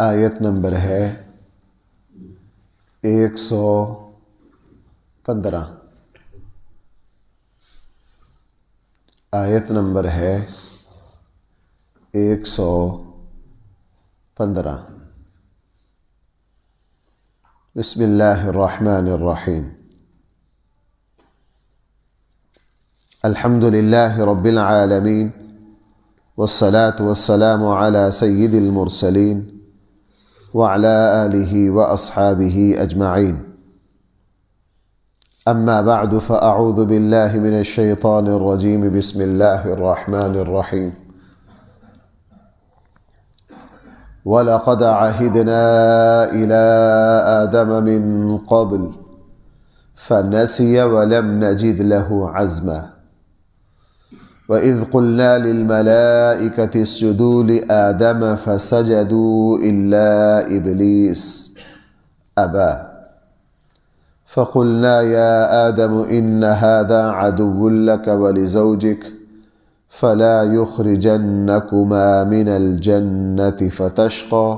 آیت نمبر ہے 115۔ آیت نمبر ہے 115۔ بسم اللہ الرحمن الرحیم۔ الحمد للہ رب العالمین والصلاة والسلام علی سید المرسلین وعلی آلہ واصحابہ اجمعین۔ اما بعد فاعوذ باللہ من الشیطان الرجیم۔ بسم اللہ الرحمن الرحیم۔ وَلَقَدْ عَهِدْنَا إِلَىٰ آدَمَ مِن قَبْلُ فَنَسِيَ وَلَمْ نَجِدْ لَهُ عَزْمًا وَإِذْ قُلْنَا لِلْمَلَائِكَةِ اسْجُدُوا لِآدَمَ فَسَجَدُوا إِلَّا إِبْلِيسَ أَبَىٰ فَقُلْنَا يَا آدَمُ إِنَّ هَٰذَا عَدُوٌّ لَكَ وَلِزَوْجِكَ فَلَا يُخْرِجَنَّكُمَا مِنَ الْجَنَّةِ فَتَشْقَىٰ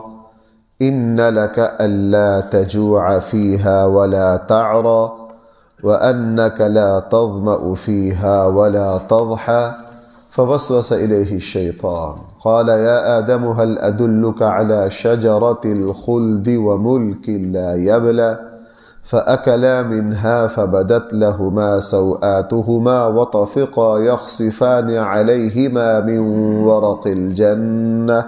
إِنَّ لَكَ أَلَّا تَجُوعَ فِيهَا وَلَا تَعْرَىٰ وَأَنَّكَ لَا تَظْمَأُ فِيهَا وَلَا تَضْحَىٰ فَوَسْوَسَ إِلَيْهِ الشَّيْطَانُ قَالَ يَا آدَمُ هَلْ أَدُلُّكَ عَلَىٰ شَجَرَةِ الْخُلْدِ وَمُلْكٍ لَا يَبْلَىٰ فَأَكَلَا مِنْهَا فَبَدَتْ لَهُمَا سَوْآتُهُمَا وَطَفِقَا يَخْصِفَانِ عَلَيْهِمَا مِنْ وَرَقِ الْجَنَّةِ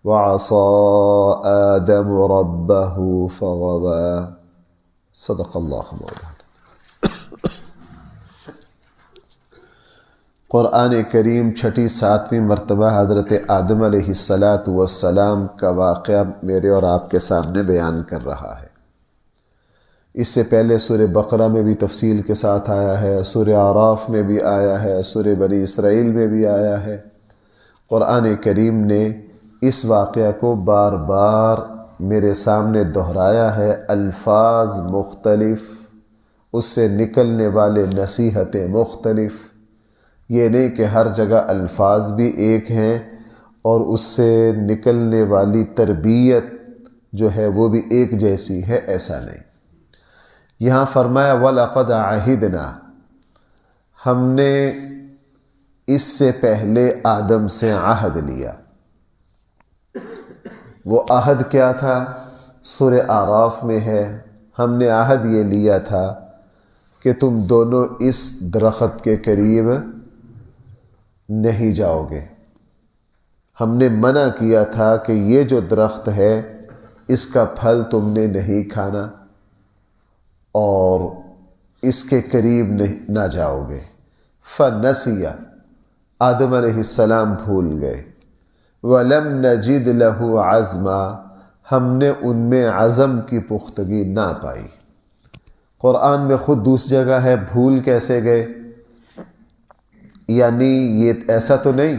وَعَصَىٰ آدَمُ رَبَّهُ فَغَوَىٰ۔ صدق اللہ مولانا۔ قرآن کریم چھٹی ساتویں مرتبہ حضرت آدم علیہ السلام کا واقعہ میرے اور آپ کے سامنے بیان کر رہا ہے۔ اس سے پہلے سورہ بقرہ میں بھی تفصیل کے ساتھ آیا ہے، سورہ اعراف میں بھی آیا ہے، سورہ بنی اسرائیل میں بھی آیا ہے۔ قرآن کریم نے اس واقعہ کو بار بار میرے سامنے دہرایا ہے، الفاظ مختلف، اس سے نکلنے والے نصیحتیں مختلف۔ یہ نہیں کہ ہر جگہ الفاظ بھی ایک ہیں اور اس سے نکلنے والی تربیت جو ہے وہ بھی ایک جیسی ہے، ایسا نہیں۔ یہاں فرمایا وَلَقَدْ عَهِدْنَا، ہم نے اس سے پہلے آدم سے عہد لیا۔ وہ عہد کیا تھا؟ سورہ اعراف میں ہے، ہم نے عہد یہ لیا تھا کہ تم دونوں اس درخت کے قریب نہیں جاؤ گے۔ ہم نے منع کیا تھا کہ یہ جو درخت ہے اس کا پھل تم نے نہیں کھانا اور اس کے قریب نہ جاؤ گے۔ فَنَسِيَ، آدم علیہ السلام بھول گئے۔ وَلَمْ نَجِدْ لَهُ عَزْمًا، ہم نے ان میں عزم کی پختگی نہ پائی۔ قرآن میں خود دوسری جگہ ہے بھول کیسے گئے، یعنی یہ ایسا تو نہیں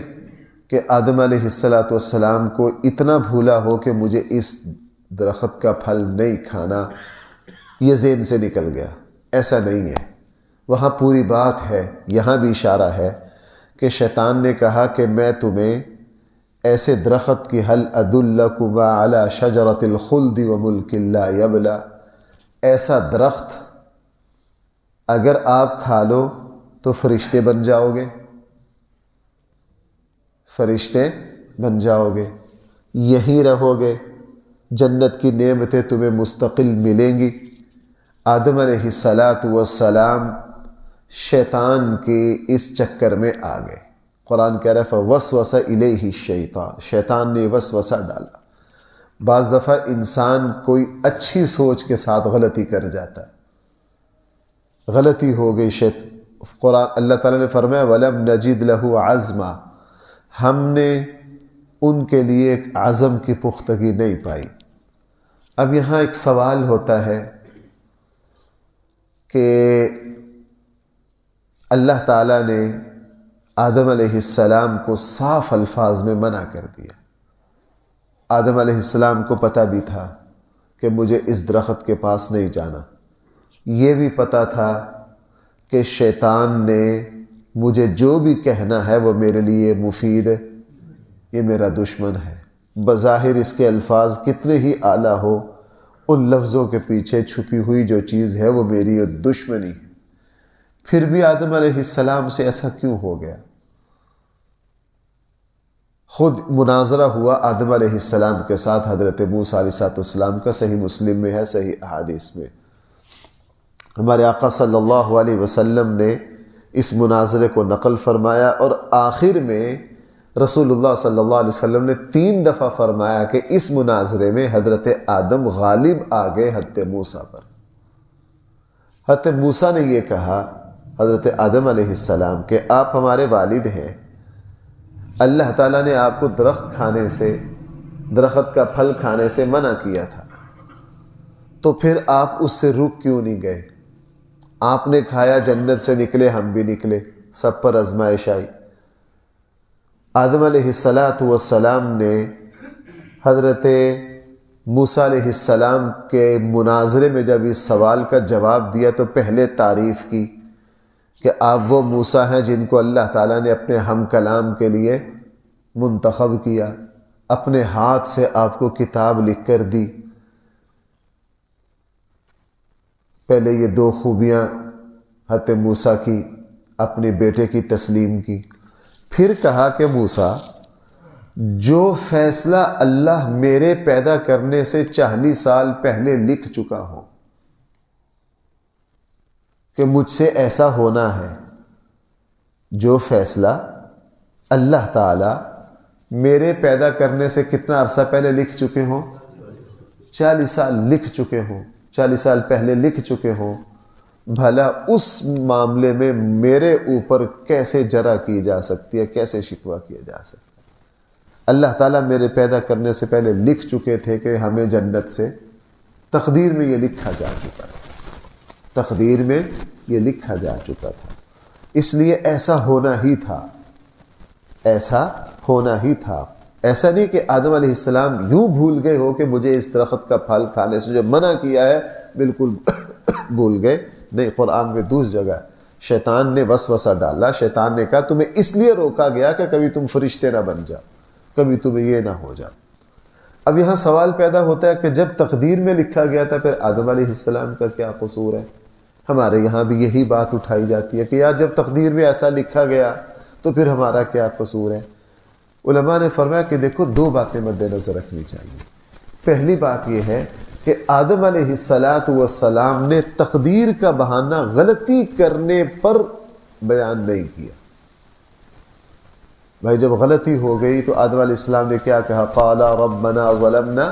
کہ آدم علیہ السلام کو اتنا بھولا ہو کہ مجھے اس درخت کا پھل نہیں کھانا، یہ ذہن سے نکل گیا، ایسا نہیں ہے۔ وہاں پوری بات ہے، یہاں بھی اشارہ ہے کہ شیطان نے کہا کہ میں تمہیں ایسے درخت کی هل أدلكما على شجرة الخلد وملك لا يبلى، ایسا درخت اگر آپ کھا لو تو فرشتے بن جاؤ گے، فرشتے بن جاؤ گے، یہیں رہو گے، جنت کی نعمتیں تمہیں مستقل ملیں گی۔ آدم علیہ السلام شیطان کے اس چکر میں آ گئے۔ قرآن کہہ رہا ہے فَوَسْوَسَ إِلَيْهِ الشَّيْطَانُ، شیطان نے وسوسہ ڈالا۔ بعض دفعہ انسان کوئی اچھی سوچ کے ساتھ غلطی کر جاتا ہے، غلطی ہو گئی، قرآن اللہ تعالیٰ نے فرمایا وَلَمْ نَجِدْ لَهُ عَزْمًا، ہم نے ان کے لیے ایک عزم کی پختگی نہیں پائی۔ اب یہاں ایک سوال ہوتا ہے کہ اللہ تعالیٰ نے آدم علیہ السلام کو صاف الفاظ میں منع کر دیا۔ آدم علیہ السلام کو پتہ بھی تھا کہ مجھے اس درخت کے پاس نہیں جانا، یہ بھی پتہ تھا کہ شیطان نے مجھے جو بھی کہنا ہے وہ میرے لیے مفید ہے، یہ میرا دشمن ہے، بظاہر اس کے الفاظ کتنے ہی اعلیٰ ہو، ان لفظوں کے پیچھے چھپی ہوئی جو چیز ہے وہ میری دشمنی ہے۔ پھر بھی آدم علیہ السلام سے ایسا کیوں ہو گیا؟ خود مناظرہ ہوا آدم علیہ السلام کے ساتھ حضرت موسیٰ علیہ السلام کا، صحیح مسلم میں ہے، صحیح احادیث میں۔ ہمارے آقا صلی اللہ علیہ وسلم نے اس مناظرے کو نقل فرمایا، اور آخر میں رسول اللہ صلی اللہ علیہ وسلم نے 3 دفعہ فرمایا کہ اس مناظرے میں حضرت آدم غالب آ گئے حضرت موسیٰ پر۔ حضرت موسیٰ نے یہ کہا حضرت آدم علیہ السلام کہ آپ ہمارے والد ہیں، اللہ تعالیٰ نے آپ کو درخت کا پھل کھانے سے منع کیا تھا، تو پھر آپ اس سے رک کیوں نہیں گئے؟ آپ نے کھایا، جنت سے نکلے، ہم بھی نکلے، سب پر آزمائش آئی۔ آدم علیہ السلام نے حضرت موسیٰ علیہ السلام کے مناظرے میں جب اس سوال کا جواب دیا تو پہلے تعریف کی کہ آپ وہ موسیٰ ہیں جن کو اللہ تعالیٰ نے اپنے ہم کلام کے لیے منتخب کیا، اپنے ہاتھ سے آپ کو کتاب لکھ کر دی۔ پہلے یہ 2 خوبیاں حضرت موسیٰ کی، اپنے بیٹے کی تسلیم کی۔ پھر کہا کہ موسیٰ، جو فیصلہ اللہ میرے پیدا کرنے سے 40 سال پہلے لکھ چکا ہو کہ مجھ سے ایسا ہونا ہے، جو فیصلہ اللہ تعالی میرے پیدا کرنے سے کتنا عرصہ پہلے لکھ چکے ہوں، 40 سال لکھ چکے ہوں، 40 سال پہلے لکھ چکے ہوں، بھلا اس معاملے میں میرے اوپر کیسے جرح کی جا سکتی ہے، کیسے شکوہ کیا جا سکتا ہے؟ اللہ تعالیٰ میرے پیدا کرنے سے پہلے لکھ چکے تھے کہ ہمیں جنت سے، تقدیر میں یہ لکھا جا چکا تھا، تقدیر میں یہ لکھا جا چکا تھا، اس لیے ایسا ہونا ہی تھا، ایسا ہونا ہی تھا۔ ایسا نہیں کہ آدم علیہ السلام یوں بھول گئے ہو کہ مجھے اس درخت کا پھل کھانے سے جو منع کیا ہے بالکل بھول گئے، نہیں، قرآن میں دوسری جگہ شیطان نے وسوسہ ڈالا، شیطان نے کہا تمہیں اس لیے روکا گیا کہ کبھی تم فرشتے نہ بن جاؤ، کبھی تمہیں یہ نہ ہو جاؤ۔ اب یہاں سوال پیدا ہوتا ہے کہ جب تقدیر میں لکھا گیا تھا پھر آدم علیہ السلام کا کیا قصور ہے؟ ہمارے یہاں بھی یہی بات اٹھائی جاتی ہے کہ یار جب تقدیر میں ایسا لکھا گیا تو پھر ہمارا کیا قصور ہے؟ علماء نے فرمایا کہ دیکھو 2 باتیں مد نظر رکھنی چاہیے۔ پہلی بات یہ ہے کہ آدم علیہ السلام نے تقدیر کا بہانہ غلطی کرنے پر بیان نہیں کیا۔ بھائی جب غلطی ہو گئی تو آدم علیہ السلام نے کیا کہا؟ قال ربنا ظلمنا۔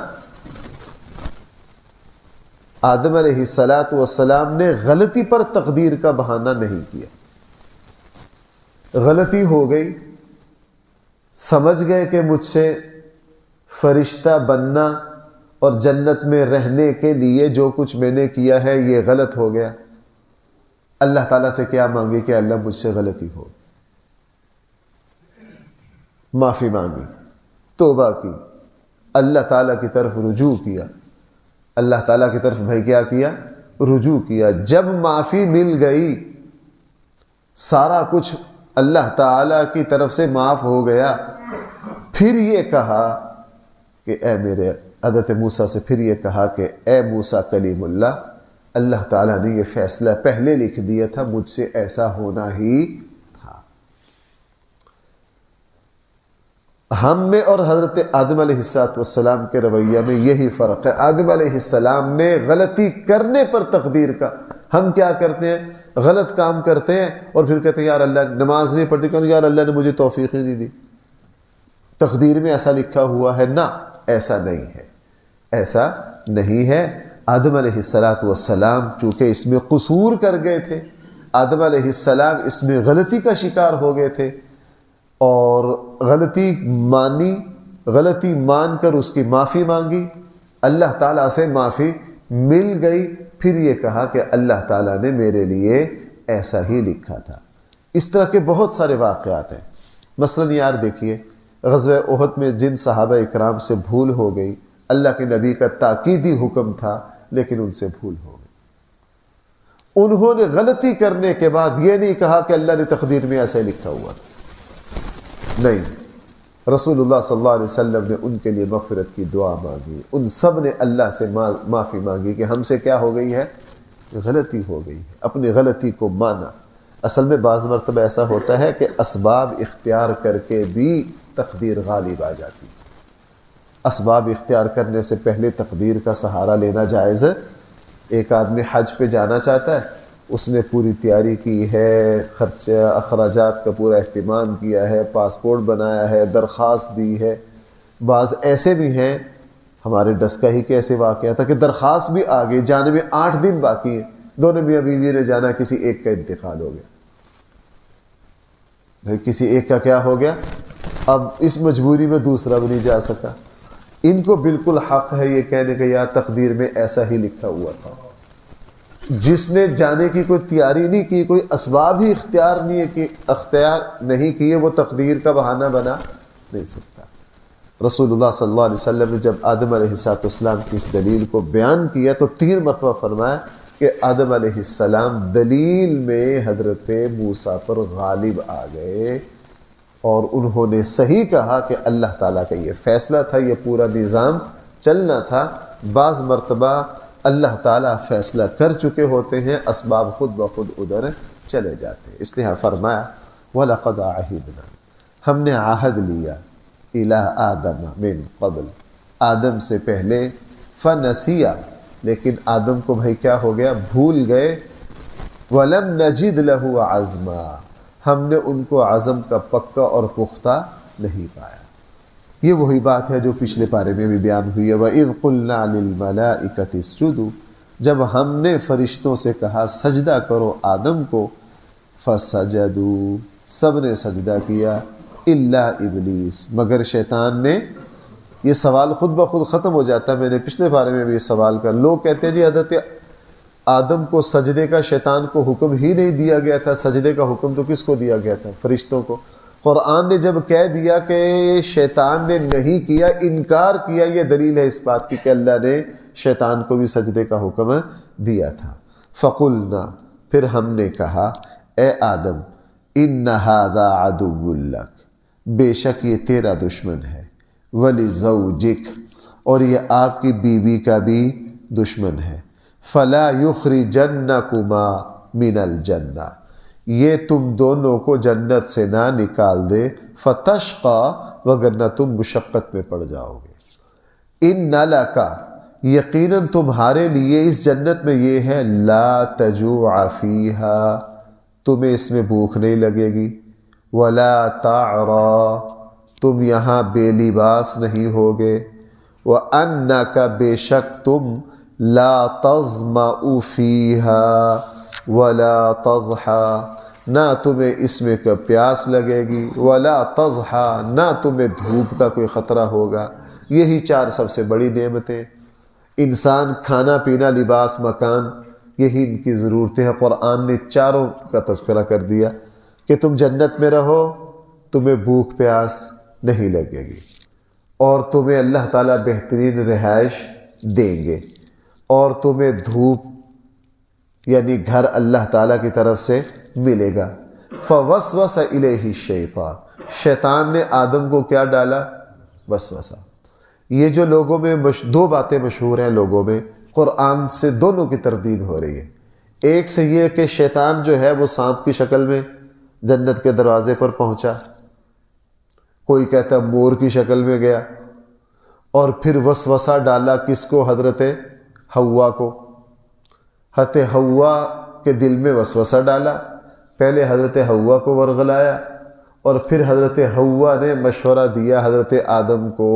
آدم علیہ السلام نے غلطی پر تقدیر کا بہانہ نہیں کیا۔ غلطی ہو گئی، سمجھ گئے کہ مجھ سے فرشتہ بننا اور جنت میں رہنے کے لیے جو کچھ میں نے کیا ہے یہ غلط ہو گیا۔ اللہ تعالیٰ سے کیا مانگی کہ اللہ مجھ سے غلطی ہو، معافی مانگی، توبہ کی، اللہ تعالیٰ کی طرف رجوع کیا، اللہ تعالیٰ کی طرف بھائی کیا کیا؟ رجوع کیا۔ جب معافی مل گئی، سارا کچھ اللہ تعالیٰ کی طرف سے معاف ہو گیا، پھر یہ کہا کہ اے میرے حضرت موسیٰ سے پھر یہ کہا کہ اے موسیٰ کلیم اللہ، اللہ تعالیٰ نے یہ فیصلہ پہلے لکھ دیا تھا، مجھ سے ایسا ہونا ہی تھا۔ ہم میں اور حضرت آدم علیہ السلام کے رویہ میں یہی فرق ہے۔ آدم علیہ السلام نے غلطی کرنے پر تقدیر کا، ہم کیا کرتے ہیں؟ غلط کام کرتے ہیں اور پھر کہتے ہیں یار اللہ نماز نہیں پڑھتی، کہ یار اللہ نے مجھے توفیق ہی نہیں دی، تقدیر میں ایسا لکھا ہوا ہے۔ نہ، ایسا نہیں ہے، ایسا نہیں ہے۔ آدم علیہ السلام چونکہ اس میں قصور کر گئے تھے، آدم علیہ السلام اس میں غلطی کا شکار ہو گئے تھے اور غلطی مانی، غلطی مان کر اس کی معافی مانگی، اللہ تعالیٰ سے معافی مل گئی، پھر یہ کہا کہ اللہ تعالیٰ نے میرے لیے ایسا ہی لکھا تھا۔ اس طرح کے بہت سارے واقعات ہیں۔ مثلا یار دیکھیے غزوہ احد میں جن صحابہ اکرام سے بھول ہو گئی، اللہ کے نبی کا تاکیدی حکم تھا لیکن ان سے بھول ہو گئی، انہوں نے غلطی کرنے کے بعد یہ نہیں کہا کہ اللہ نے تقدیر میں ایسا لکھا ہوا تھا، نہیں، رسول اللہ صلی اللہ علیہ وسلم نے ان کے لیے مغفرت کی دعا مانگی، ان سب نے اللہ سے معافی مانگی کہ ہم سے کیا ہو گئی ہے، غلطی ہو گئی ہے، اپنی غلطی کو مانا۔ اصل میں بعض مرتبہ ایسا ہوتا ہے کہ اسباب اختیار کر کے بھی تقدیر غالب آ جاتی، اسباب اختیار کرنے سے پہلے تقدیر کا سہارا لینا جائز ہے۔ ایک آدمی حج پہ جانا چاہتا ہے، اس نے پوری تیاری کی ہے، خرچہ اخراجات کا پورا اہتمام کیا ہے، پاسپورٹ بنایا ہے، درخواست دی ہے۔ بعض ایسے بھی ہیں، ہمارے ڈسکا ہی کے ایسے واقعہ تھا کہ درخواست بھی آ گئی، جانے میں 8 دن باقی ہیں، دونوں میاں بیوی نے جانا، کسی ایک کا انتقال ہو گیا۔ بھائی کسی ایک کا کیا ہو گیا، اب اس مجبوری میں دوسرا بھی نہیں جا سکا۔ ان کو بالکل حق ہے یہ کہنے کہ یار تقدیر میں ایسا ہی لکھا ہوا تھا۔ جس نے جانے کی کوئی تیاری نہیں کی، کوئی اسباب ہی اختیار نہیں کیے، وہ تقدیر کا بہانہ بنا نہیں سکتا۔ رسول اللہ صلی اللہ علیہ وسلم نے جب آدم علیہ السلام کی اس دلیل کو بیان کیا تو 3 مرتبہ فرمایا کہ آدم علیہ السلام دلیل میں حضرت موسیٰ پر غالب آ گئے، اور انہوں نے صحیح کہا کہ اللہ تعالیٰ کا یہ فیصلہ تھا، یہ پورا نظام چلنا تھا۔ بعض مرتبہ اللہ تعالیٰ فیصلہ کر چکے ہوتے ہیں، اسباب خود بخود ادھر چلے جاتے ہیں۔ اس لیے فرمایا وَلَقَدْ عَهِدْنَا، ہم نے عہد لیا إِلَىٰ آدَمَ مِن قبل، آدم سے پہلے، فَنَسِيَ، لیکن آدم کو بھائی کیا ہو گیا، بھول گئے، وَلَمْ نَجِدْ لَهُ عَزْمًا، ہم نے ان کو عزم کا پکا اور پختہ نہیں پایا۔ یہ وہی بات ہے جو پچھلے پارے میں بھی بیان ہوئی ہے، وَإِذْ قُلْنَا لِلْمَلَائِكَةِ اسْجُدُوا، جب ہم نے فرشتوں سے کہا سجدہ کرو آدم کو، فَسَجَدُوا، سب نے سجدہ کیا، إِلَّا إِبْلِيسَ، مگر شیطان نے۔ یہ سوال خود بخود ختم ہو جاتا ہے، میں نے پچھلے بارے میں بھی یہ سوال کر، لوگ کہتے ہیں جی حضرت آدم کو سجدے کا شیطان کو حکم ہی نہیں دیا گیا تھا، سجدے کا حکم تو کس کو دیا گیا تھا، فرشتوں کو۔ قرآن نے جب کہہ دیا کہ شیطان نے نہیں کیا، انکار کیا، یہ دلیل ہے اس بات کی کہ اللہ نے شیطان کو بھی سجدے کا حکم دیا تھا۔ فَقُلْنَا، پھر ہم نے کہا اے آدم، إِنَّ هَذَا عَدُوٌّ لَكَ، بے شک یہ تیرا دشمن ہے، وَلِزَوْجِكَ، اور یہ آپ کی بیوی کا بھی دشمن ہے، فَلَا يُخْرِجَنَّكُمَا مِنَ الْجَنَّةِ، یہ تم دونوں کو جنت سے نہ نکال دے، فَتَشْقَى، وگرنہ تم مشقت میں پڑ جاؤ گے، إِنَّ لَكَ، یقیناً تمہارے لیے اس جنت میں یہ ہے، لَا تَجُوعَ فِيهَا، تمہیں اس میں بھوک نہیں لگے گی، وَلَا تَعْرَى، تم یہاں بے لباس نہیں ہوگے، وَأَنَّكَ، بے شک تم، لَا تَظْمَأُ فِيهَا وَلَا تَضْحَى، نہ تمہیں اس میں کا پیاس لگے گی، وَلَا تَضْحَى، نہ تمہیں دھوپ کا کوئی خطرہ ہوگا۔ یہی 4 سب سے بڑی نعمتیں، انسان، کھانا پینا، لباس، مکان، یہی ان کی ضرورتیں ہیں۔ قرآن نے 4 کا تذکرہ کر دیا کہ تم جنت میں رہو، تمہیں بھوک پیاس نہیں لگے گی، اور تمہیں اللہ تعالیٰ بہترین رہائش دیں گے، اور تمہیں دھوپ یعنی گھر اللہ تعالیٰ کی طرف سے ملے گا۔ فوسوس الیہ الشیطان، شیطان نے آدم کو کیا ڈالا، وسوسہ۔ یہ جو لوگوں میں 2 باتیں مشہور ہیں، لوگوں میں قرآن سے دونوں کی تردید ہو رہی ہے۔ ایک سے یہ کہ شیطان جو ہے وہ سانپ کی شکل میں جنت کے دروازے پر پہنچا، کوئی کہتا ہے مور کی شکل میں گیا، اور پھر وسوسہ ڈالا کس کو، حضرت حوا کو۔ حضرت حوا کے دل میں وسوسہ ڈالا، پہلے حضرت حوا کو ورغلایا، اور پھر حضرت حوا نے مشورہ دیا حضرت آدم کو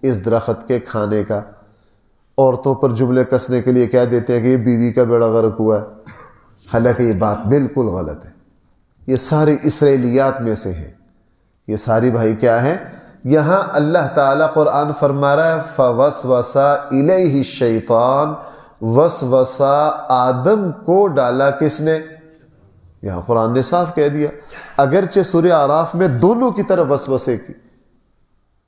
اس درخت کے کھانے کا۔ عورتوں پر جملے کسنے کے لیے کیا دیتے ہیں کہ یہ بیوی کا بیڑا غرق ہوا ہے، حالانکہ یہ بات بالکل غلط ہے۔ یہ ساری اسرائیلیات میں سے ہے، یہ ساری بھائی کیا ہے، یہاں اللہ تعالیٰ قرآن فرما رہا ہے فوسوس الیہ الشیطان، وسوسہ آدم کو ڈالا کس نے، یہاں قرآن نے صاف کہہ دیا۔ اگرچہ سورہ اعراف میں دونوں کی طرف وسوسے کی،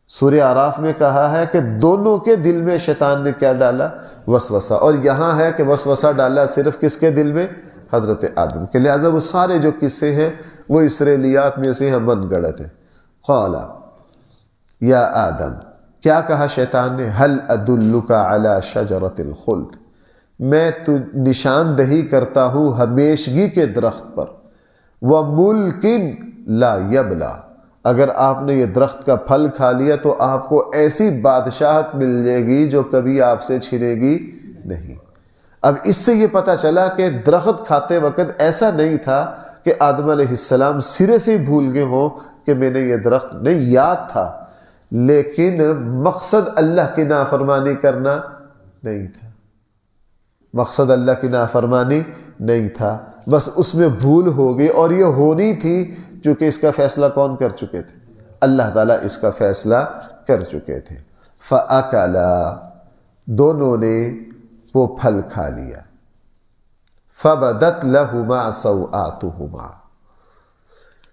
سورہ اعراف میں کہا ہے کہ دونوں کے دل میں شیطان نے کیا ڈالا، وسوسہ، اور یہاں ہے کہ وسوسہ ڈالا صرف کس کے دل میں، حضرت آدم کے۔ لہذا وہ سارے جو قصے ہیں وہ اسرائیلیات میں سے ہم من گڑت ہیں۔ قال، یا آدم، کیا کہا شیطان نے؟ هل ادلک علی شجرۃ الخلد، میں نشاندہی کرتا ہوں ہمیشگی کے درخت پر، وملک لا یبلا، اگر آپ نے یہ درخت کا پھل کھا لیا تو آپ کو ایسی بادشاہت مل جائے گی جو کبھی آپ سے چھنے گی نہیں۔ اب اس سے یہ پتہ چلا کہ درخت کھاتے وقت ایسا نہیں تھا کہ آدم علیہ السلام سرے سے ہی بھول گئے ہوں کہ میں نے یہ درخت نہیں، یاد تھا، لیکن مقصد اللہ کی نافرمانی کرنا نہیں تھا، مقصد اللہ کی نافرمانی نہیں تھا، بس اس میں بھول ہو گئی، اور یہ ہونی تھی چونکہ اس کا فیصلہ کون کر چکے تھے؟ اللہ تعالیٰ اس کا فیصلہ کر چکے تھے۔ فَأَكَلَا، دونوں نے وہ پھل کھا لیا۔ فَبَدَتْ لَهُمَا سَوْآتُهُمَا،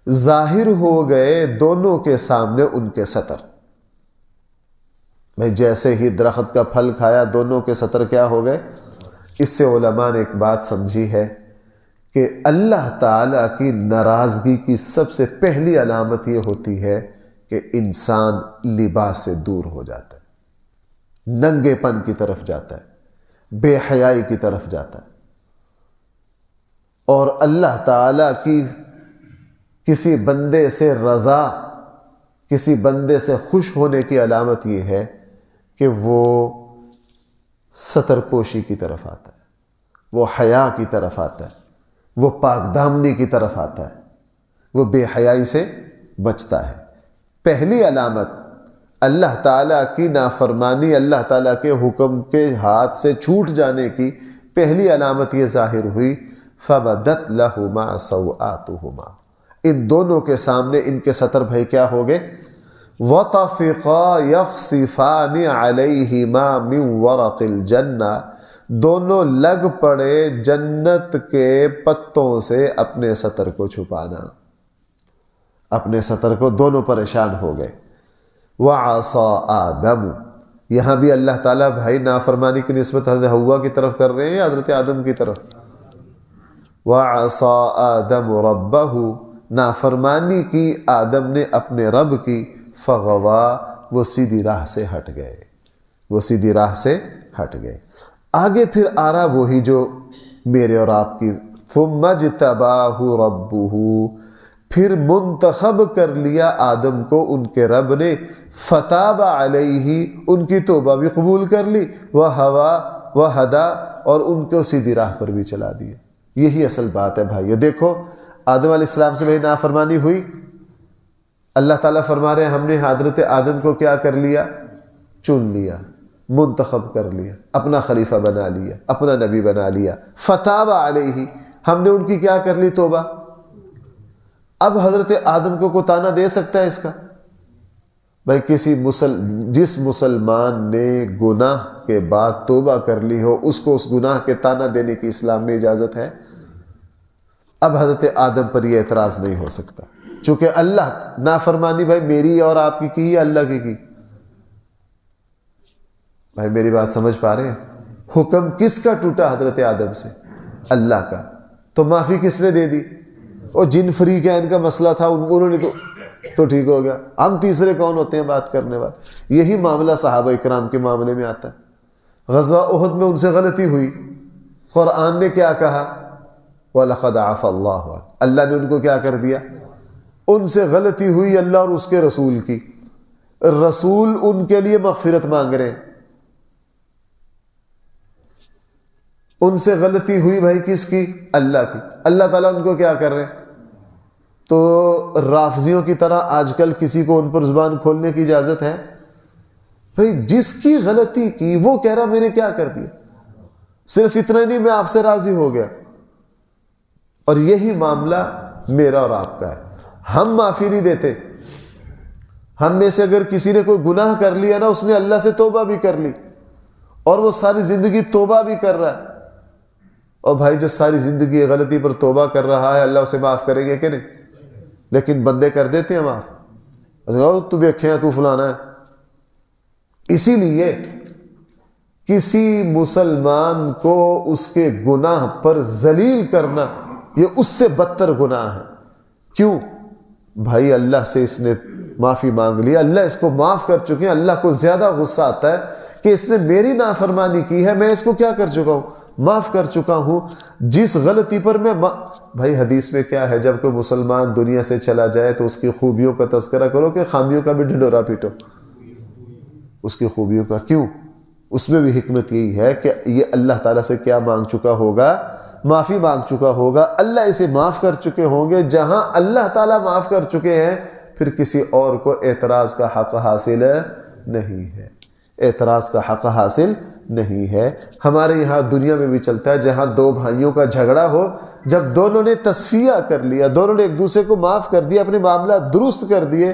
ظاہر ہو گئے دونوں کے سامنے ان کے سطر۔ بھئی جیسے ہی درخت کا پھل کھایا دونوں کے سطر کیا ہو گئے؟ اس سے علماء نے ایک بات سمجھی ہے کہ اللہ تعالیٰ کی ناراضگی کی سب سے پہلی علامت یہ ہوتی ہے کہ انسان لباس سے دور ہو جاتا ہے، ننگے پن کی طرف جاتا ہے، بے حیائی کی طرف جاتا ہے۔ اور اللہ تعالیٰ کی کسی بندے سے رضا، کسی بندے سے خوش ہونے کی علامت یہ ہے کہ وہ ستر پوشی کی طرف آتا ہے، وہ حیا کی طرف آتا ہے، وہ پاک دامنی کی طرف آتا ہے، وہ بے حیائی سے بچتا ہے۔ پہلی علامت اللہ تعالیٰ کی نافرمانی، اللہ تعالیٰ کے حکم کے ہاتھ سے چھوٹ جانے کی پہلی علامت یہ ظاہر ہوئی، فَبَدَتْ لَهُمَا سَوْآتُهُمَا، ان دونوں کے سامنے ان کے سطر بھائی کیا ہو گئے؟ وَطَفِقَا يَخْصِفَانِ عَلَيْهِمَا مِنْ وَرَقِ الْجَنَّةِ، دونوں لگ پڑے جنت کے پتوں سے اپنے سطر کو چھپانا، اپنے سطر کو، دونوں پریشان ہو گئے۔ وَعَصَىٰ آدَمُ، یہاں بھی اللہ تعالیٰ بھائی نافرمانی کی نسبت حضرت حوا کی طرف کر رہے ہیں یا حضرت آدم کی طرف؟ وَعَصَىٰ آدَمُ رَبَّهُ، نافرمانی کی آدم نے اپنے رب کی، فَغَوَىٰ، وہ سیدھی راہ سے ہٹ گئے، وہ سیدھی راہ سے ہٹ گئے۔ آگے پھر آ رہا وہی جو میرے اور آپ کی، ثُمَّ اجْتَبَاهُ رَبُّهُ، پھر منتخب کر لیا آدم کو ان کے رب نے، فَتَابَ عَلَيْهِ، ان کی توبہ بھی قبول کر لی، وَهَدَىٰ، اور ان کو سیدھی راہ پر بھی چلا دیا۔ یہی اصل بات ہے بھائی۔ دیکھو آدم علیہ السلام سے بھائی نافرمانی ہوئی، اللہ تعالیٰ فرما رہے ہیں ہم نے حضرت آدم کو کیا کر لیا؟ چن لیا، منتخب کر لیا، اپنا خلیفہ بنا لیا، اپنا نبی بنا لیا۔ فتاب علیہ، ہم نے ان کی کیا کر لی؟ توبہ۔ اب حضرت آدم کو کوئی تانا دے سکتا ہے اس کا؟ بھائی جس مسلمان نے گناہ کے بعد توبہ کر لی ہو، اس کو اس گناہ کے تانا دینے کی اسلام میں اجازت ہے؟ اب حضرت آدم پر یہ اعتراض نہیں ہو سکتا، چونکہ اللہ نافرمانی بھائی میری اور آپ کی یا اللہ کی؟ بھائی میری بات سمجھ پا رہے ہیں؟ حکم کس کا ٹوٹا حضرت آدم سے؟ اللہ کا۔ تو معافی کس نے دے دی؟ وہ جن فریق ہے، ان کا مسئلہ تھا، انہوں نے تو ٹھیک ہو گیا، ہم تیسرے کون ہوتے ہیں بات کرنے والے؟ یہی معاملہ صحابہ اکرام کے معاملے میں آتا ہے۔ غزوہ احد میں ان سے غلطی ہوئی، قرآن نے کیا کہا؟ وَلَقَدْ عَفَا اللَّهُ عَنْهُ، اللہ نے ان کو کیا کر دیا؟ ان سے غلطی ہوئی اللہ اور اس کے رسول کی، رسول ان کے لیے مغفرت مانگ رہے ہیں۔ ان سے غلطی ہوئی بھائی کس کی؟ اللہ کی۔ اللہ تعالیٰ ان کو کیا کر رہے ہیں؟ تو رافضیوں کی طرح آج کل کسی کو ان پر زبان کھولنے کی اجازت ہے؟ بھائی جس کی غلطی کی وہ کہہ رہا میں نے کیا کر دیا، صرف اتنا نہیں میں آپ سے راضی ہو گیا۔ اور یہی معاملہ میرا اور آپ کا ہے، ہم معافی نہیں دیتے۔ ہم میں سے اگر کسی نے کوئی گناہ کر لیا نا، اس نے اللہ سے توبہ بھی کر لی اور وہ ساری زندگی توبہ بھی کر رہا ہے، اور بھائی جو ساری زندگی غلطی پر توبہ کر رہا ہے اللہ اسے معاف کرے گا کہ نہیں؟ لیکن بندے کر دیتے ہیں معاف، تو ویکھیں تو فلانا ہے۔ اسی لیے کسی مسلمان کو اس کے گناہ پر ذلیل کرنا یہ اس سے بدتر گناہ ہے۔ کیوں؟ بھائی اللہ سے اس نے معافی مانگ لیا، اللہ اس کو معاف کر چکے ہیں۔ اللہ کو زیادہ غصہ آتا ہے کہ اس نے میری نافرمانی کی ہے، میں اس کو کیا کر چکا ہوں؟ معاف کر چکا ہوں۔ جس غلطی پر میں بھائی حدیث میں کیا ہے، جب کوئی مسلمان دنیا سے چلا جائے تو اس کی خوبیوں کا تذکرہ کرو کہ خامیوں کا بھی ڈھنڈورا پیٹو؟ اس کی خوبیوں کا کیوں؟ اس میں بھی حکمت یہی ہے کہ یہ اللہ تعالیٰ سے کیا مانگ چکا ہوگا؟ معافی مانگ چکا ہوگا، اللہ اسے معاف کر چکے ہوں گے۔ جہاں اللہ تعالیٰ معاف کر چکے ہیں پھر کسی اور کو اعتراض کا حق حاصل نہیں ہے، اعتراض کا حق حاصل نہیں ہے۔ ہمارے یہاں دنیا میں بھی چلتا ہے، جہاں دو بھائیوں کا جھگڑا ہو، جب دونوں نے تصفیہ کر لیا، دونوں نے ایک دوسرے کو معاف کر دیا، اپنے معاملات درست کر دیے،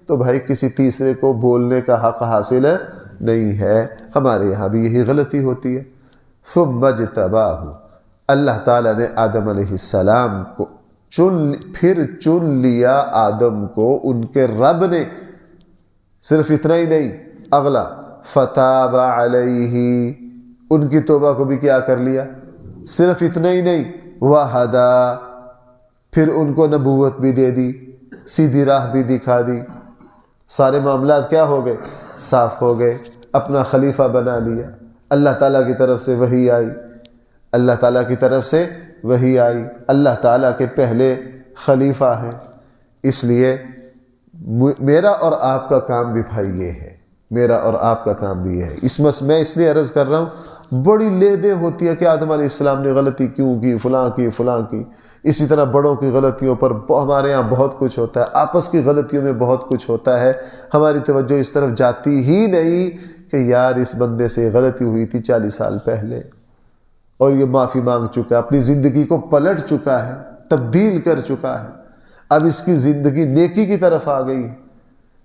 تو بھائی کسی تیسرے کو بولنے کا حق حاصل نہیں ہے۔ ہمارے یہاں بھی یہی غلطی ہوتی ہے۔ ثم اجتباہ، اللہ تعالیٰ نے آدم علیہ السلام کو چن لیا آدم کو، ان کے رب نے۔ صرف اتنا ہی نہیں، اگلا فتاب علیہ، ان کی توبہ کو بھی کیا کر لیا؟ صرف اتنا ہی نہیں، وہدا، پھر ان کو نبوت بھی دے دی، سیدھی راہ بھی دکھا دی۔ سارے معاملات کیا ہو گئے؟ صاف ہو گئے، اپنا خلیفہ بنا لیا۔ اللہ تعالیٰ کی طرف سے وحی آئی، اللہ تعالیٰ کی طرف سے وحی آئی، اللہ تعالیٰ کے پہلے خلیفہ ہیں۔ اس لیے میرا اور آپ کا کام بھی بھائی یہ ہے، میرا اور آپ کا کام بھی یہ ہے۔ میں اس لیے عرض کر رہا ہوں، بڑی لے دے ہوتی ہے کہ آدم علیہ السلام نے غلطی کیوں کی، فلاں کی فلاں کی۔ اسی طرح بڑوں کی غلطیوں پر ہمارے ہاں بہت کچھ ہوتا ہے، آپس کی غلطیوں میں بہت کچھ ہوتا ہے۔ ہماری توجہ اس طرف جاتی ہی نہیں کہ یار اس بندے سے غلطی ہوئی تھی 40 سال پہلے اور یہ معافی مانگ چکا ہے، اپنی زندگی کو پلٹ چکا ہے، تبدیل کر چکا ہے، اب اس کی زندگی نیکی کی طرف آ گئی۔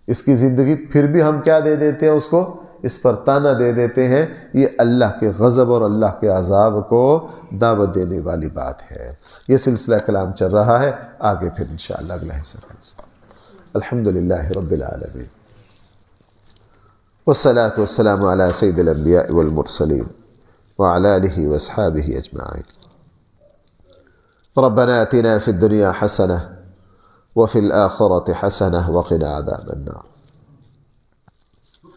اس کی زندگی پھر بھی ہم کیا دے دیتے ہیں؟ اس کو اس پر تانا دے دیتے ہیں۔ یہ اللہ کے غضب اور اللہ کے عذاب کو دعوت دینے والی بات ہے۔ یہ سلسلہ کلام چل رہا ہے، آگے پھر انشاءاللہ اگلا حصہ۔ الحمدللہ رب العالمین، والصلاة والسلام علی سید الانبیاء والمرسلین وعلى آلہ واصحابہ اجمعین۔ ربنا آتنا فی الدنیا حسنہ وفی الآخرة حسنہ وقنا عذاب النار۔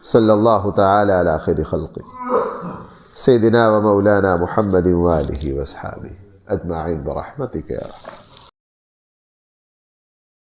صلی اللہ تعالی علی خیر خلقہ سیدنا و مولانا محمد وآلہ واصحابہ اجمعین برحمتک یا رحمن۔